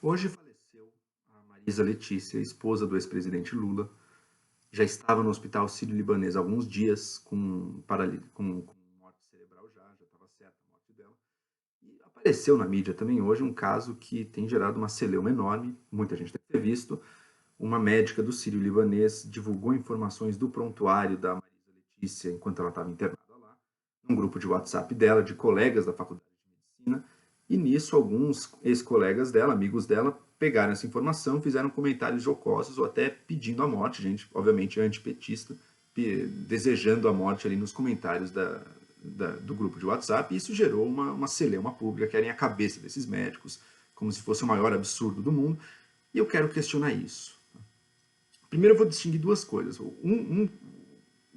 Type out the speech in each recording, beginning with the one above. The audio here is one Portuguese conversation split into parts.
Hoje faleceu a Marisa Letícia, esposa do ex-presidente Lula. Já estava no hospital sírio-libanês há alguns dias com morte cerebral já estava certa a morte dela. E apareceu na mídia também hoje um caso que tem gerado uma celeuma enorme, muita gente deve ter visto. Uma médica do sírio-libanês divulgou informações do prontuário da Marisa Letícia enquanto ela estava internada lá, num grupo de WhatsApp dela, de colegas da faculdade de medicina, e nisso alguns ex-colegas dela, amigos dela, pegaram essa informação, fizeram comentários jocosos ou até pedindo a morte, gente, obviamente antipetista, desejando a morte ali nos comentários do grupo de WhatsApp, e isso gerou uma celeuma pública, querem a cabeça desses médicos, como se fosse o maior absurdo do mundo, e eu quero questionar isso. Primeiro eu vou distinguir duas coisas. O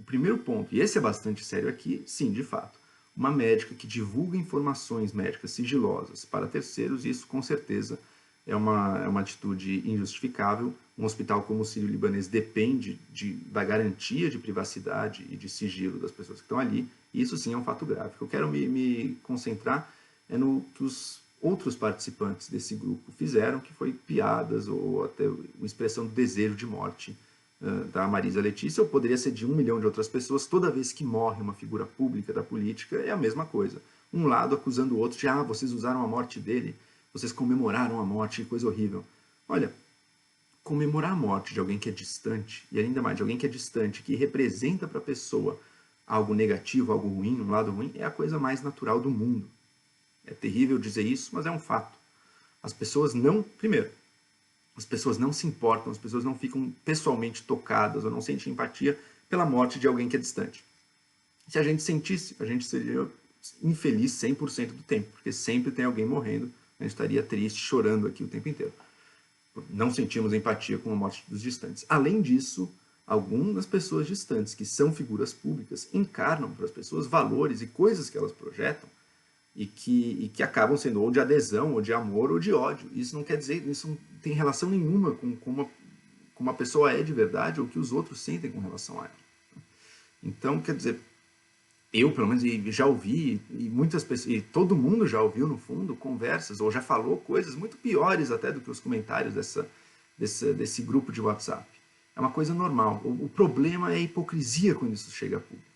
primeiro ponto, e esse é bastante sério aqui, sim, de fato, uma médica que divulga informações médicas sigilosas para terceiros, isso com certeza é uma atitude injustificável. Um hospital como o Sírio-Libanês depende da garantia de privacidade e de sigilo das pessoas que estão ali, e isso sim é um fato grave. O que eu quero me concentrar é no que os outros participantes desse grupo fizeram, que foi piadas ou até uma expressão do desejo de morte da Marisa Letícia, ou poderia ser de 1 milhão de outras pessoas. Toda vez que morre uma figura pública da política, é a mesma coisa. Um lado acusando o outro de, vocês usaram a morte dele, vocês comemoraram a morte, que coisa horrível. Olha, comemorar a morte de alguém que é distante, e ainda mais de alguém que é distante, que representa para a pessoa algo negativo, algo ruim, um lado ruim, é a coisa mais natural do mundo. É terrível dizer isso, mas é um fato. As pessoas não, primeiro, as pessoas não se importam, as pessoas não ficam pessoalmente tocadas ou não sentem empatia pela morte de alguém que é distante. Se a gente sentisse, a gente seria infeliz 100% do tempo, porque sempre tem alguém morrendo, a gente estaria triste, chorando aqui o tempo inteiro. Não sentimos empatia com a morte dos distantes. Além disso, algumas pessoas distantes, que são figuras públicas, encarnam para as pessoas valores e coisas que elas projetam e que acabam sendo ou de adesão, ou de amor, ou de ódio. Isso não quer dizer, isso não tem relação nenhuma com uma pessoa é de verdade ou que os outros sentem com relação a ela. Então, quer dizer, eu pelo menos já ouvi, e muitas pessoas, e todo mundo já ouviu no fundo, conversas, ou já falou coisas muito piores até do que os comentários desse grupo de WhatsApp. É uma coisa normal. O problema é a hipocrisia quando isso chega a público.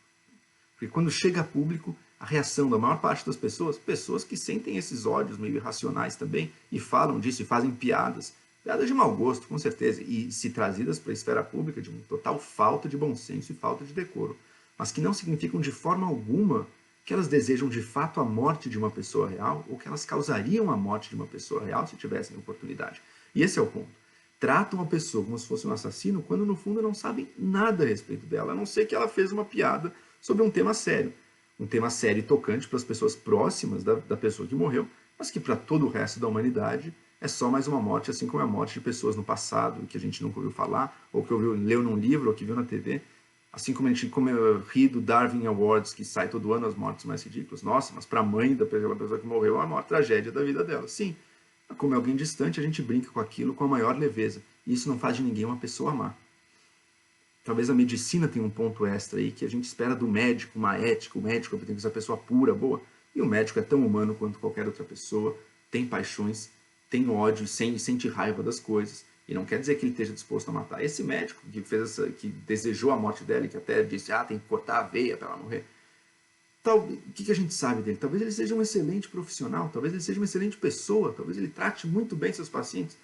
Porque quando chega a público, a reação da maior parte das pessoas, pessoas que sentem esses ódios meio irracionais também, e falam disso, e fazem piadas, piadas de mau gosto, com certeza, e se trazidas para a esfera pública de uma total falta de bom senso e falta de decoro, mas que não significam de forma alguma que elas desejam de fato a morte de uma pessoa real, ou que elas causariam a morte de uma pessoa real se tivessem oportunidade. E esse é o ponto. Tratam a pessoa como se fosse um assassino, quando no fundo não sabem nada a respeito dela, a não ser que ela fez uma piada sobre um tema sério. Um tema sério e tocante para as pessoas próximas da pessoa que morreu, mas que para todo o resto da humanidade é só mais uma morte, assim como é a morte de pessoas no passado, que a gente nunca ouviu falar, ou que leu num livro, ou que viu na TV. Assim como a gente ri do Darwin Awards, que sai todo ano as mortes mais ridículas. Nossa, mas para a mãe daquela pessoa que morreu é a maior tragédia da vida dela. Sim, como é alguém distante, a gente brinca com aquilo com a maior leveza. E isso não faz de ninguém uma pessoa má. Talvez a medicina tenha um ponto extra aí, que a gente espera do médico, uma ética, o médico tem que ser uma pessoa pura, boa. E o médico é tão humano quanto qualquer outra pessoa, tem paixões, tem ódio, sente raiva das coisas. E não quer dizer que ele esteja disposto a matar. Esse médico que desejou a morte dela e que até disse, tem que cortar a veia para ela morrer. O que a gente sabe dele? Talvez ele seja um excelente profissional, talvez ele seja uma excelente pessoa, talvez ele trate muito bem seus pacientes.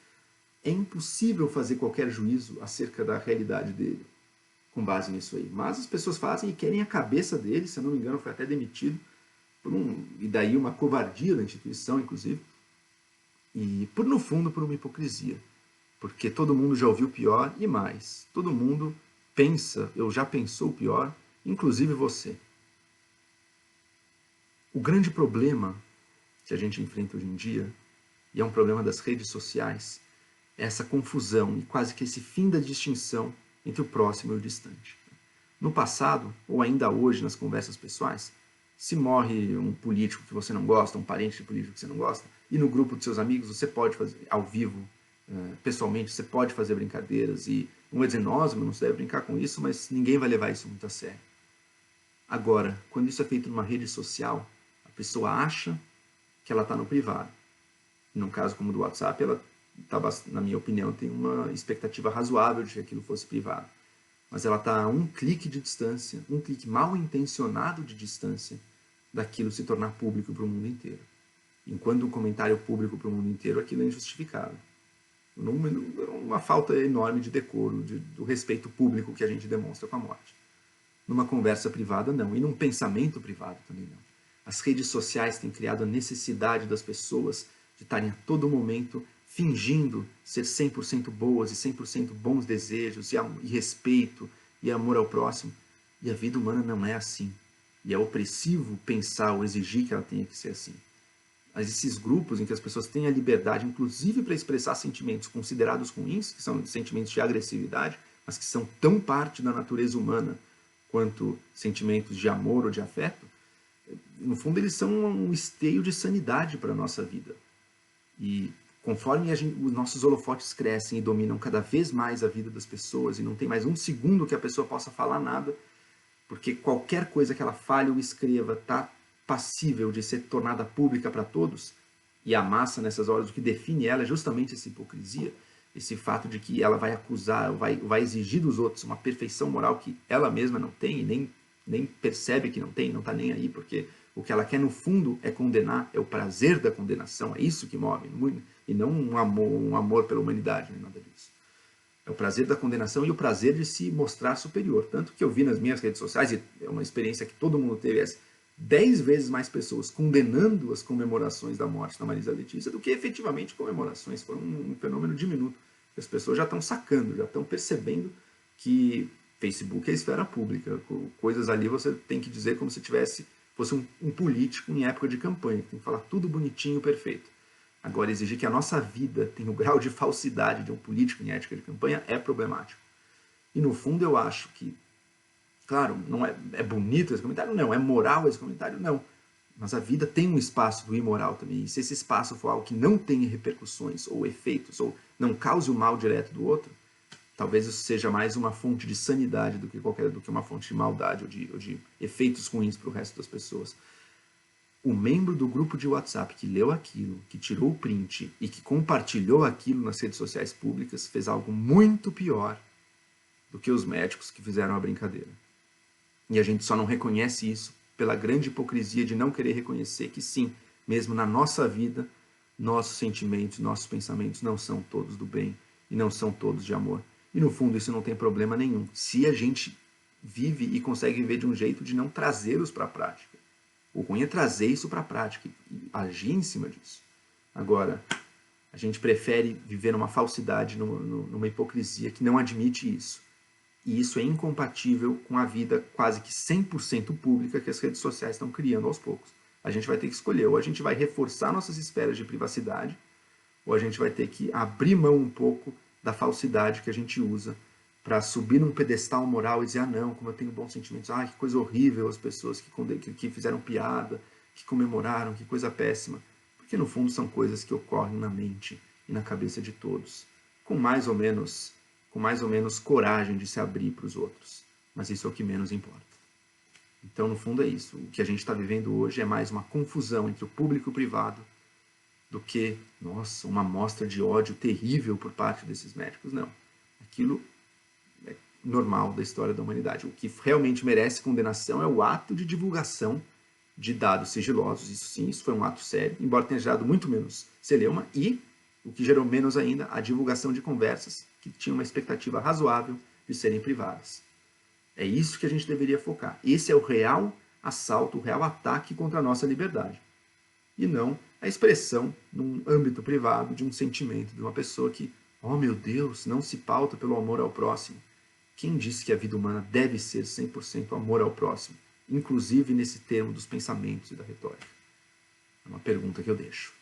É impossível fazer qualquer juízo acerca da realidade dele com base nisso aí. Mas as pessoas fazem e querem a cabeça dele, se eu não me engano, foi até demitido, e daí uma covardia da instituição, inclusive, e no fundo por uma hipocrisia. Porque todo mundo já ouviu o pior e mais. Todo mundo pensa, eu já pensou o pior, inclusive você. O grande problema que a gente enfrenta hoje em dia, e é um problema das redes sociais, é essa confusão e quase que esse fim da distinção entre o próximo e o distante. No passado, ou ainda hoje nas conversas pessoais, se morre um político que você não gosta, um parente de político que você não gosta, e no grupo de seus amigos você pode fazer, ao vivo, pessoalmente, você pode fazer brincadeiras, e não vai dizer, nossa, não se deve brincar com isso, mas ninguém vai levar isso muito a sério. Agora, quando isso é feito numa rede social, a pessoa acha que ela está no privado. Num caso como o do WhatsApp, ela na minha opinião, tem uma expectativa razoável de que aquilo fosse privado. Mas ela está a um clique de distância, um clique mal intencionado de distância daquilo se tornar público para o mundo inteiro. Enquanto um comentário público para o mundo inteiro, aquilo é injustificável. Uma falta enorme de decoro, do respeito público que a gente demonstra com a morte. Numa conversa privada, não. E num pensamento privado também não. As redes sociais têm criado a necessidade das pessoas de estarem a todo momento fingindo ser 100% boas e 100% bons desejos e respeito e amor ao próximo. E a vida humana não é assim. E é opressivo pensar ou exigir que ela tenha que ser assim. Mas esses grupos em que as pessoas têm a liberdade, inclusive para expressar sentimentos considerados ruins, que são sentimentos de agressividade, mas que são tão parte da natureza humana quanto sentimentos de amor ou de afeto, no fundo eles são um esteio de sanidade para a nossa vida. E conforme os nossos holofotes crescem e dominam cada vez mais a vida das pessoas, e não tem mais um segundo que a pessoa possa falar nada, porque qualquer coisa que ela fale ou escreva está passível de ser tornada pública para todos, e a massa nessas horas, o que define ela é justamente essa hipocrisia, esse fato de que ela vai acusar, vai exigir dos outros uma perfeição moral que ela mesma não tem e nem percebe que não tem, não está nem aí, porque o que ela quer no fundo é condenar, é o prazer da condenação, é isso que move, e não um amor pela humanidade, nem nada disso. É o prazer da condenação e o prazer de se mostrar superior. Tanto que eu vi nas minhas redes sociais, e é uma experiência que todo mundo teve, 10 vezes mais pessoas condenando as comemorações da morte da Marisa Letícia do que efetivamente comemorações. Foi um fenômeno diminuto. As pessoas já estão sacando, já estão percebendo que Facebook é esfera pública. Coisas ali você tem que dizer como se fosse um político em época de campanha, que tem que falar tudo bonitinho, perfeito. Agora, exigir que a nossa vida tenha o grau de falsidade de um político em ética de campanha é problemático. E no fundo eu acho que, claro, não é bonito esse comentário? Não. É moral esse comentário? Não. Mas a vida tem um espaço do imoral também. E se esse espaço for algo que não tenha repercussões ou efeitos, ou não cause o mal direto do outro, talvez isso seja mais uma fonte de sanidade do que uma fonte de maldade ou de efeitos ruins para o resto das pessoas. O membro do grupo de WhatsApp que leu aquilo, que tirou o print e que compartilhou aquilo nas redes sociais públicas fez algo muito pior do que os médicos que fizeram a brincadeira. E a gente só não reconhece isso pela grande hipocrisia de não querer reconhecer que sim, mesmo na nossa vida, nossos sentimentos, nossos pensamentos não são todos do bem e não são todos de amor. E no fundo isso não tem problema nenhum, se a gente vive e consegue viver de um jeito de não trazê-los para a prática. O ruim é trazer isso para a prática e agir em cima disso. Agora, a gente prefere viver numa falsidade, numa hipocrisia que não admite isso. E isso é incompatível com a vida quase que 100% pública que as redes sociais estão criando aos poucos. A gente vai ter que escolher, ou a gente vai reforçar nossas esferas de privacidade, ou a gente vai ter que abrir mão um pouco da falsidade que a gente usa para subir num pedestal moral e dizer, não, como eu tenho bons sentimentos, que coisa horrível as pessoas que fizeram piada, que comemoraram, que coisa péssima. Porque no fundo são coisas que ocorrem na mente e na cabeça de todos, com mais ou menos coragem de se abrir para os outros. Mas isso é o que menos importa. Então, no fundo, é isso. O que a gente está vivendo hoje é mais uma confusão entre o público e o privado do que, nossa, uma amostra de ódio terrível por parte desses médicos. Não. Aquilo é normal da história da humanidade. O que realmente merece condenação é o ato de divulgação de dados sigilosos. Isso sim, isso foi um ato sério, embora tenha gerado muito menos celeuma, e, o que gerou menos ainda, a divulgação de conversas que tinham uma expectativa razoável de serem privadas. É isso que a gente deveria focar. Esse é o real assalto, o real ataque contra a nossa liberdade. E não a expressão, num âmbito privado, de um sentimento de uma pessoa que, oh meu Deus, não se pauta pelo amor ao próximo. Quem disse que a vida humana deve ser 100% amor ao próximo, inclusive nesse termo dos pensamentos e da retórica? É uma pergunta que eu deixo.